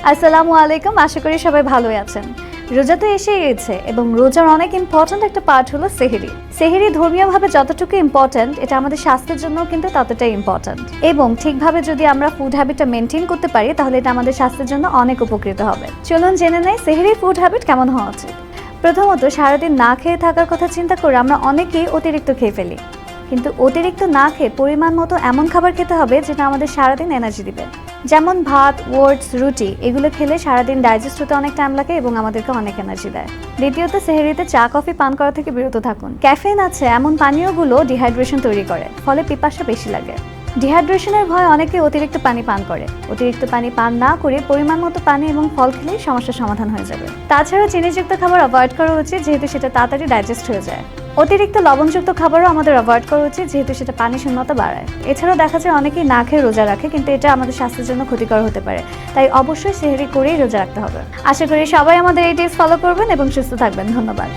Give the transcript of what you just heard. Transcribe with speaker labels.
Speaker 1: আসসালামু আলাইকুম, আশা করি সবাই ভালোই আছেন। রোজা তো এসেই গেছে এবং রোজার অনেক ইম্পর্ট্যান্ট একটা পার্ট হলো সেহরি। সেহরি ধর্মীয়ভাবে যতটুকু ইম্পর্ট্যান্ট, এটা আমাদের স্বাস্থ্যের জন্য কিন্তু ততটাই ইম্পর্ট্যান্ট। এবং ঠিকভাবে যদি আমরা ফুড হ্যাবিটটা মেনটেন করতে পারি তাহলে এটা আমাদের স্বাস্থ্যের জন্য অনেক উপকৃত হবে। চলুন জেনে নেই সেহরির ফুড হ্যাবিট কেমন হওয়া উচিত। প্রথমত, সারাদিন না খেয়ে থাকার কথা চিন্তা করে আমরা অনেকেই অতিরিক্ত খেয়ে ফেলি। কিন্তু অতিরিক্ত না খেয়ে পরিমাণ মতো এমন খাবার খেতে হবে যেটা আমাদের সারাদিন এনার্জি দিবে। যেমন ভাত, ওটস, রুটি এগুলো খেলে সারাদিন ডাইজেস্ট হতে অনেক টাইম লাগে এবং আমাদেরকে অনেক এনার্জি দেয়। দ্বিতীয়ত, সেহরিতে চা কফি পান করা থেকে বিরত থাকুন। ক্যাফেইন আছে এমন পানীয়গুলো ডিহাইড্রেশন তৈরি করে, ফলে পিপাসা বেশি লাগে। ডিহাইড্রেশনের ভয়ে অনেকে অতিরিক্ত পানি পান করে। অতিরিক্ত পানি পান না করে পরিমাণ মতো পানি এবং ফল খেলেই সমস্যার সমাধান হয়ে যাবে। তাছাড়া চিনিযুক্ত খাবার অ্যাভয়েড করা উচিত, যেহেতু সেটা তাড়াতাড়ি ডাইজেস্ট হয়ে যায়। অতিরিক্ত লবণযুক্ত খাবারও আমাদের অ্যাভয়েড করা উচিত, যেহেতু সেটা পানি শূন্যতা বাড়ায়। এছাড়াও দেখা যায় অনেকেই না খেয়ে রোজা রাখে, কিন্তু এটা আমাদের স্বাস্থ্যের জন্য ক্ষতিকর হতে পারে। তাই অবশ্যই সেহরি করেই রোজা রাখতে হবে। আশা করি সবাই আমাদের এই টিপস ফলো করবেন এবং সুস্থ থাকবেন। ধন্যবাদ।